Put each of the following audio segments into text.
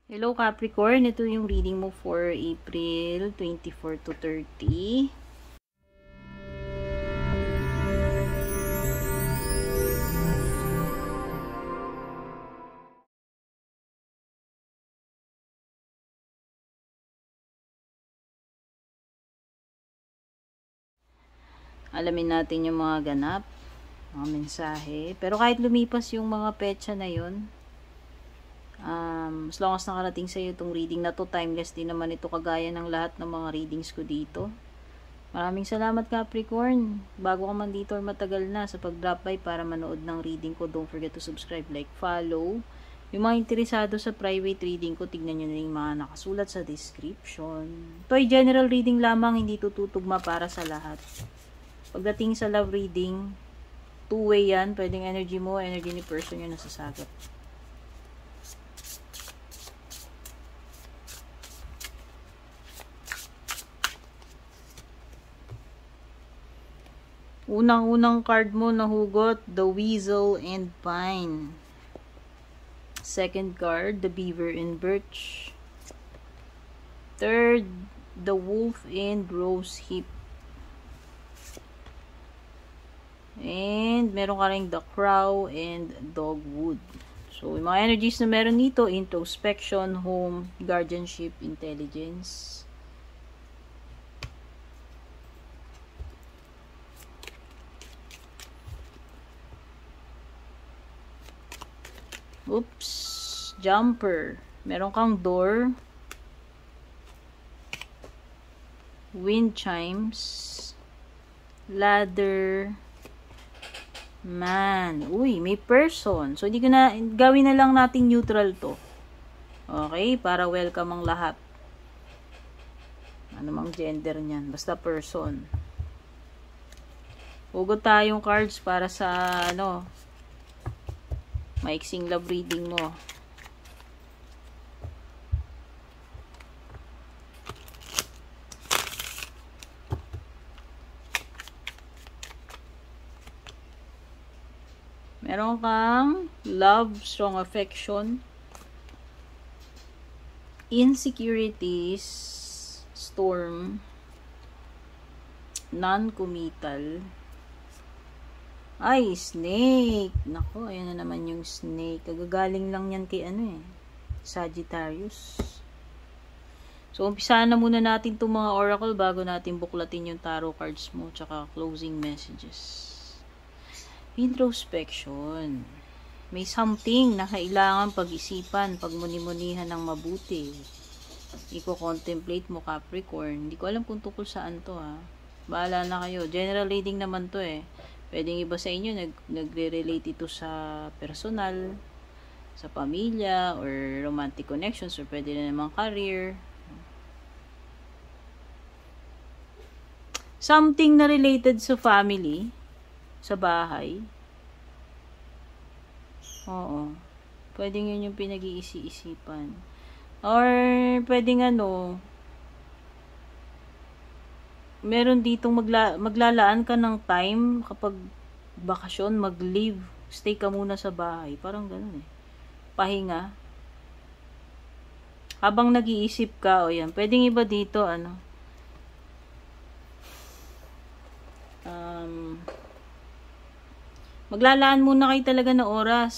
Hello Capricorn, ito yung reading mo for April 24 to 30. Alamin natin yung mga ganap, mga mensahe. Pero kahit lumipas yung mga petsa na yun, as long as nakarating sa iyo itong reading na to, timeless din naman ito kagaya ng lahat ng mga readings ko dito. Maraming salamat Capricorn. Bago ka man dito or matagal na sa pag-drop by para manood ng reading ko, don't forget to subscribe, like, follow. Yung mga interesado sa private reading ko, tignan nyo na yung mga nakasulat sa description. Ito ay general reading lamang, hindi tututugma para sa lahat. Pagdating sa love reading, two-way yan. Pwedeng energy mo, energy ni person yung nasasagot. Unang-unang card mo nahugot, the Weasel and Pine. Second card, the Beaver and Birch. Third, the Wolf and Rose Hip. And meron ka rin the Crow and Dogwood. So, yung mga energies na meron dito, introspection, home, guardianship, intelligence. Oops, jumper. Meron kang door. Wind chimes. Ladder. Man. Uy, may person. So, hindi ko na, gawin na lang natin neutral to. Okay? Para welcome ang lahat. Ano mang gender niyan. Basta person. Hugot tayong cards para sa, maiksing love reading mo. Meron kang love, strong affection, insecurities, storm, non-committal. Ay, snake. Nako, ayan na naman yung snake. Kagagaling lang yan kay Sagittarius. So, umpisahan na muna natin itong mga oracle bago natin buklatin yung tarot cards mo tsaka closing messages. Introspection. May something na kailangan pag-isipan, pagmuni-munihan ng mabuti. Iko-contemplate mo, Capricorn. Hindi ko alam kung tungkol saan to, ha. Bahala na kayo. General reading naman to, eh. Pwedeng iba sa inyo, nagre-relate ito sa personal, sa pamilya, or romantic connections, or pwede na naman career. Something na related sa family, sa bahay. Oo. Pwedeng yun yung pinag-iisi-isipan. Or, pwedeng meron ditong maglalaan ka ng time kapag bakasyon, mag-leave, stay ka muna sa bahay. Parang ganun eh. Pahinga. Habang nag-iisip ka, o yan, pwedeng iba dito, maglalaan muna kayo talaga na oras.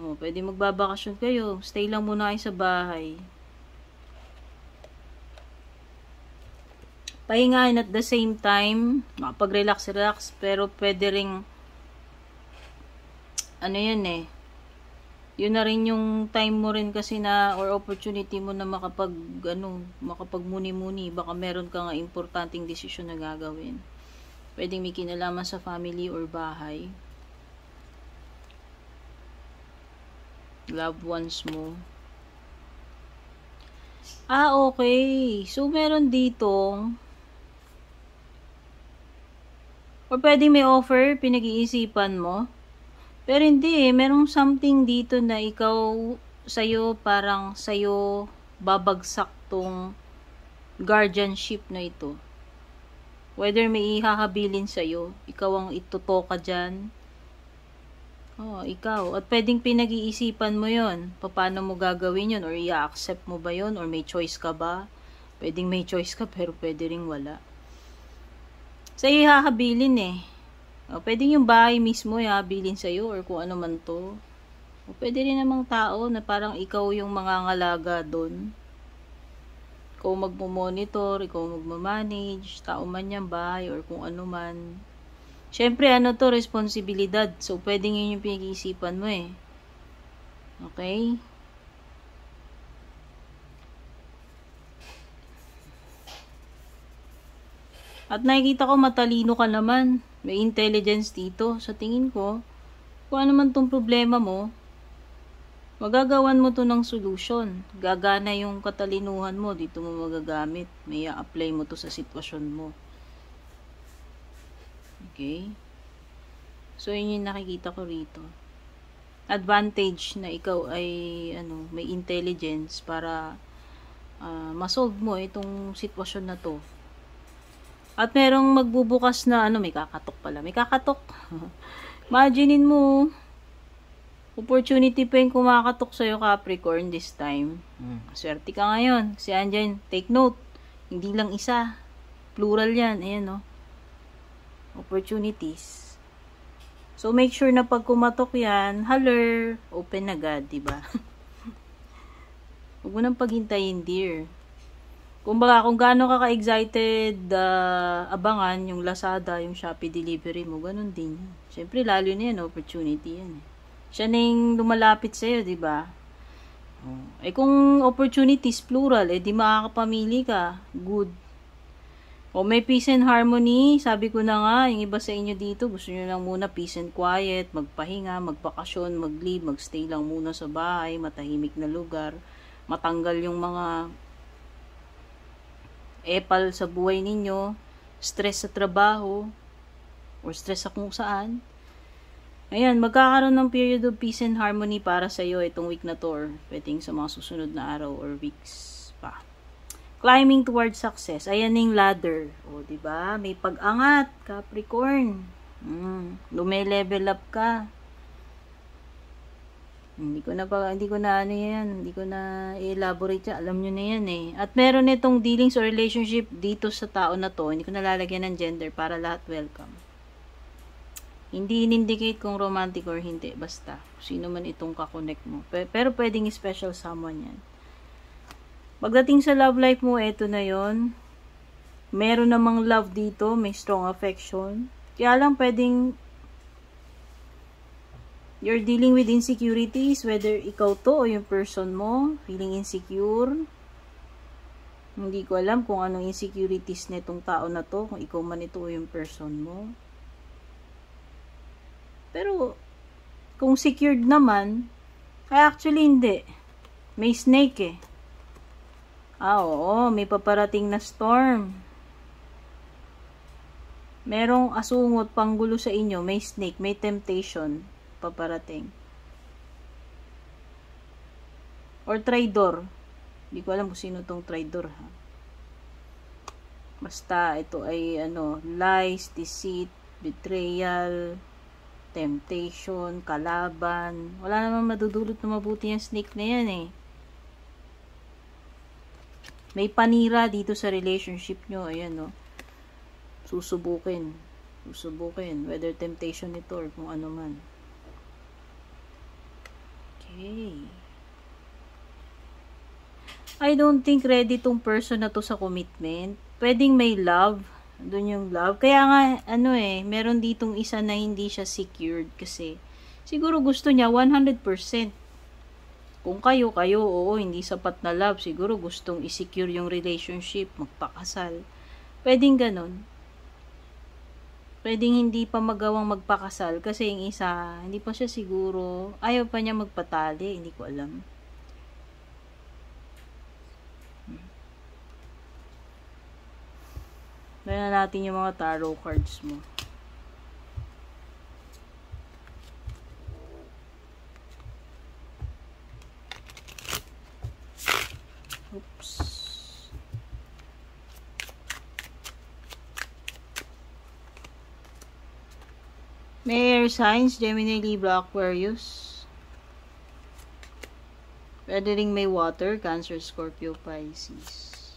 O, pwede magbabakasyon kayo, stay lang muna kayo sa bahay. Pahingain at the same time, makapag-relax, pero pwede ring, yun na rin yung time mo rin kasi na, or opportunity mo na makapag-muni-muni, baka meron ka nga importanteng desisyon na gagawin. Pwedeng may kinalaman sa family or bahay. Loved ones mo. Okay. So, meron ditong or pwedeng may offer, pinag-iisipan mo. Pero hindi eh. Merong something dito na ikaw, parang sa'yo, babagsak tong guardianship na ito. Whether may ihahabilin sa'yo, ikaw ang itutoka dyan. Oh, ikaw. At pwedeng pinag-iisipan mo yon. Paano mo gagawin yon? Or i-accept mo ba yon? Or may choice ka ba? Pwedeng may choice ka pero pwede ring wala. Sa'yo ihahabilin eh. O, pwedeng yung bahay mismo ihahabilin sa'yo or kung ano man to. O, pwede rin namang tao na parang ikaw yung mangangalaga doon. Ikaw magmo-monitor, ikaw magmamanage, tao man yung bahay or kung ano man. Siyempre, ano to, responsibilidad. So, pwedeng yun yung pinag-iisipan mo eh. Okay? At nakikita ko matalino ka naman. May intelligence dito. Sa tingin ko, kung ano man tong problema mo, magagawan mo to ng solution. Gagana yung katalinuhan mo. Dito mo magagamit. May apply mo to sa sitwasyon mo. Okay? So, yun yung nakikita ko rito. Advantage na ikaw ay may intelligence para masolve mo itong sitwasyon na to. At merong magbubukas na, may kakatok pala. May kakatok. Imaginein mo, opportunity pa yung kumakatok sa'yo, Capricorn, this time. Swerte ka ngayon. Kasi andyan, take note. Hindi lang isa. Plural yan. Ayan, no? Opportunities. So, make sure na pag kumatok yan, holler, open agad, diba? Huwag mo nang paghintayin, dear. Kumbaga, kung gaano ka ka-excited, abangan yung Lazada, yung Shopee delivery mo, ganun din. Siyempre, lalo na yan, opportunity yan. Siya na yung lumalapit sa'yo, diba? Eh, kung opportunities, plural, di makakapamili ka. Good. O may peace and harmony, sabi ko na nga, yung iba sa inyo dito, gusto nyo lang muna peace and quiet, magpahinga, magbakasyon, mag-leave, magstay lang muna sa bahay, matahimik na lugar, matanggal yung mga epal sa buhay ninyo, stress sa trabaho, or stress sa kung saan. Ayan, magkakaroon ng period of peace and harmony para sa iyo itong week na to, or pwedeng sa mga susunod na araw or weeks pa. Climbing towards success. Ayan yung ladder. O, diba? May pag-angat, Capricorn. Lume-level up ka. Hindi ko na i-elaborate yan. Alam nyo na yan eh. At meron itong dealings or relationship dito sa tao na to. Hindi ko na lalagyan ng gender para lahat welcome. Hindi in-indicate kung romantic or hindi. Basta, sino man itong kakonect mo. Pero pwedeng special someone yan. Pagdating sa love life mo, eto na yon. Meron namang love dito. May strong affection. Kaya lang pwedeng you're dealing with insecurities, whether ikaw to o yung person mo, feeling insecure. Hindi ko alam kung anong insecurities na itong tao na to, kung ikaw man ito o yung person mo. Pero, kung secured naman, ay actually hindi. May snake eh. Oo, may paparating na storm. Merong asungot panggulo sa inyo, may snake, may temptation paparating. Or traitor. Hindi ko alam kung sino tong traitor ha. Basta ito ay lies, deceit, betrayal, temptation, kalaban. Wala namang madudulot na mabuti yung snake na yan eh. May panira dito sa relationship nyo. Ayan no. Susubukin. Whether temptation ito or kung ano man. Okay. I don't think ready tong person na to sa commitment. Pwedeng may love. Doon yung love. Kaya nga, meron ditong isa na hindi siya secured kasi siguro gusto niya 100%. Kung kayo, oo, hindi sapat na love. Siguro gustong i-secure yung relationship, magpakasal. Pwedeng ganon. Pwedeng hindi pa magawang magpakasal kasi yung isa, hindi pa siya siguro, ayaw pa niya magpatali, hindi ko alam. Tignan natin yung mga tarot cards mo. Oops. May air signs, Gemini, Libra, Aquarius. Pwede ring may water, Cancer, Scorpio, Pisces.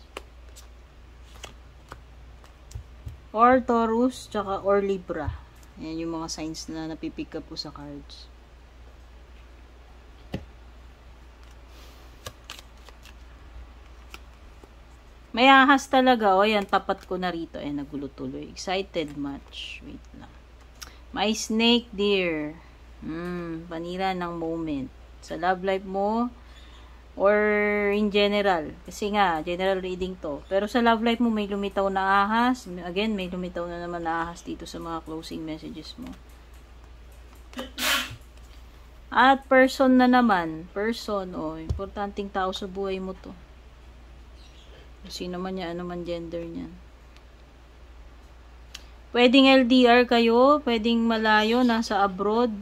Or Taurus, tsaka or Libra. Yan yung mga signs na napipick up po sa cards. May ahas talaga. O, yan, tapat ko na rito. Nagulo tuloy. Excited much. Wait lang. May snake, dear. Panira ng moment. Sa love life mo, or in general. Kasi nga, general reading to. Pero sa love life mo, may lumitaw na ahas. Again, may lumitaw na naman na ahas dito sa mga closing messages mo. At person na naman. Person, importanteng tao sa buhay mo to. Sino man niya, ano man gender niyan. Pwedeng LDR kayo, pwedeng malayo, nasa abroad,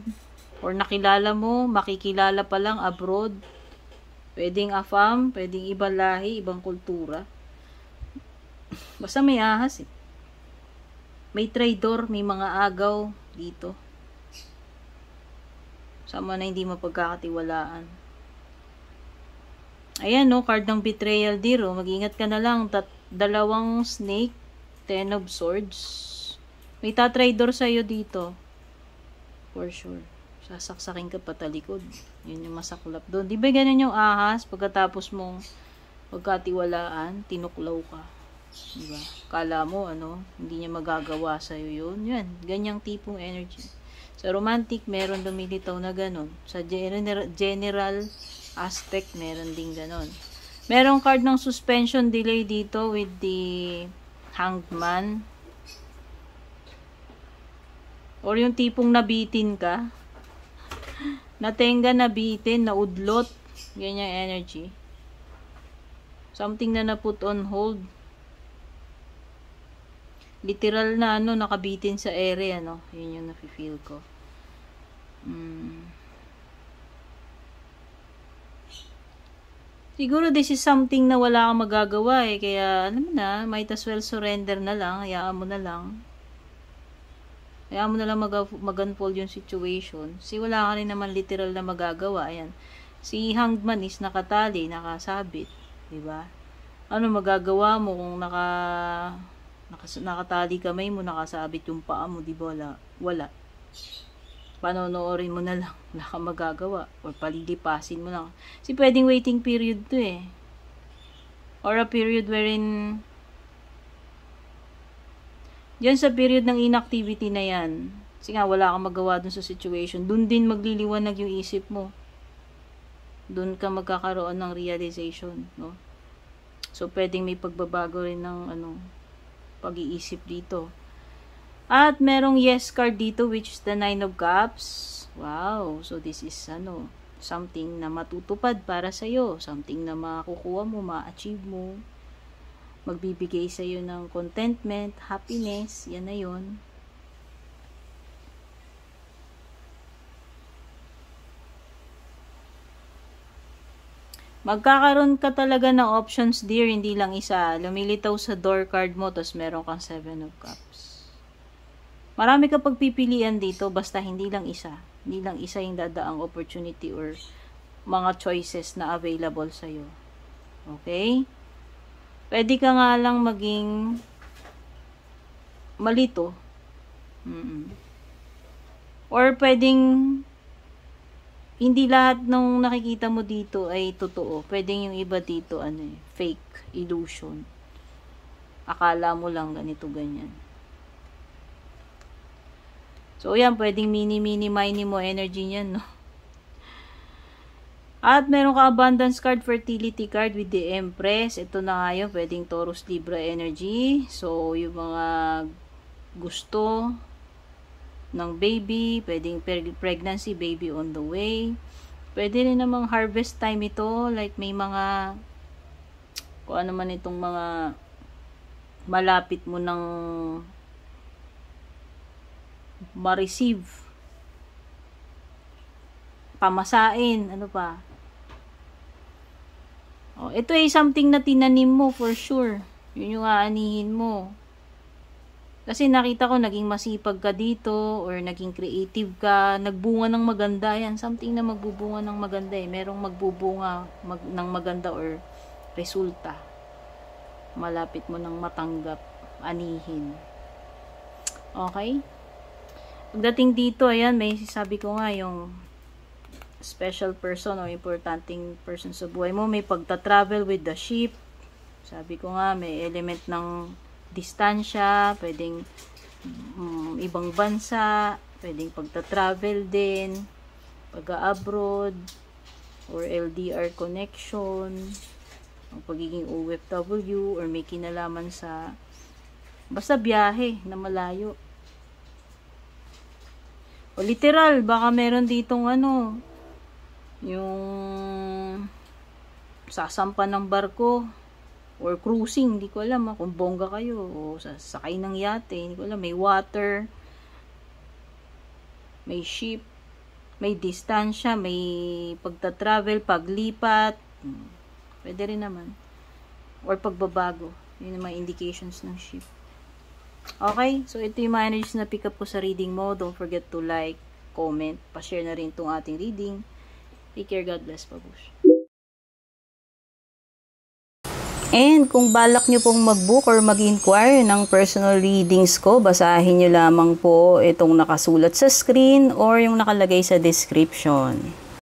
or nakilala mo, makikilala pa lang abroad. Pwedeng afam, pwedeng ibang lahi, ibang kultura. Basta may ahas eh. May traitor, may mga agaw dito. Sama na hindi mapagkakatiwalaan. Ayan, no, card ng betrayal, dear. Mag-ingat ka na lang. Dalawang snake, 10 of swords. May tatraidor sa'yo dito. For sure. Sasaksakin ka patalikod. Yun yung masaklap doon. Di ba ganun yung ahas? Pagkatapos mong pagkatiwalaan, tinuklaw ka. Di ba? Kala mo, hindi niya magagawa sa'yo yun. Yan. Ganyang tipong energy. Sa romantic, meron lumilitaw na ganun. Sa general aspect, meron din ganun. Merong card ng suspension delay dito with the Hanged Man. Or yung tipong nabitin ka. Natenga, nabitin, naudlot. Ganyang energy. Something na na-put on hold. Literal na nakabitin sa ere, Yun yung nafe-feel ko. Siguro this is something na wala kang magagawa eh. Kaya, alam mo na, might as well surrender na lang. Hayaan mo na lang. Hayaan mo na lang mag-unfold yung situation. Kasi wala ka rin naman literal na magagawa. Ayan. Si Hanged Man is nakatali, nakasabit. Diba? Ano magagawa mo kung nakatali kamay mo, nakasabit yung paa mo, diba? Wala. Panonoorin mo na lang. Wala kang magagawa. Or palilipasin mo lang. Kasi pwedeng waiting period to eh. Or a period wherein diyan sa period ng inactivity na yan, kasi nga wala kang magawa dun sa situation, dun din magliliwanag yung isip mo. Dun ka magkakaroon ng realization, no? So, pwedeng may pagbabago rin ng, pag-iisip dito. At merong yes card dito, which is the 9 of Cups. Wow! So, this is, something na matutupad para sa'yo. Something na makukuha mo, ma-achieve mo. Magbibigay sa iyo ng contentment, happiness, yan na yun. Magkakaroon ka talaga ng options, dear, hindi lang isa. Lumilitaw sa door card mo, tapos meron kang 7 of Cups. Marami ka pagpipilian dito, basta hindi lang isa. Hindi lang isa yung dadaang opportunity or mga choices na available sa iyo. Okay? Pwede ka nga lang maging malito. Or pwedeng hindi lahat ng nakikita mo dito ay totoo. Pwedeng yung iba dito, fake, illusion. Akala mo lang ganito, ganyan. So, yan, pwedeng mini mo energy niyan, no? At meron ka abundance card, fertility card with the Empress. Ito na nga yun, pwedeng Taurus, Libra energy. So, yung mga gusto ng baby, pwedeng pregnancy, baby on the way. Pwede rin namang harvest time ito. Like may mga, kung ano man itong mga malapit mo ng ma-receive. Pamasain, ano pa. Ito ay something na tinanim mo for sure. Yun yung aanihin mo. Kasi nakita ko naging masipag ka dito or naging creative ka, nagbunga ng maganda yan. Something na magbubunga ng maganda eh. Merong magbubunga ng maganda or resulta. Malapit mo nang matanggap, anihin. Okay? Pagdating dito, ayan, may sabi ko nga yung special person o importanteng person sa buhay mo. May pagta-travel with the ship. Sabi ko nga, may element ng distansya, pwedeng ibang bansa, pwedeng pagta-travel din, pag-abroad, or LDR connection, ang pagiging OFW, or may kinalaman sa basta biyahe na malayo. O literal, baka meron ditong yung sasampan ng barko, or cruising, hindi ko alam kung bongga kayo, o sakay ng yate, hindi ko alam, may water, may ship, may distansya, may pagta-travel, paglipat, pwede rin naman, or pagbabago, yun yung mga indications ng ship. Okay, so ito yung mga energies na pick up ko sa reading mo. Don't forget to like, comment, pa-share na rin itong ating reading. Take care, God bless, Pabush. And kung balak nyo pong mag-book or mag-inquire ng personal readings ko, basahin nyo lamang po itong nakasulat sa screen or yung nakalagay sa description.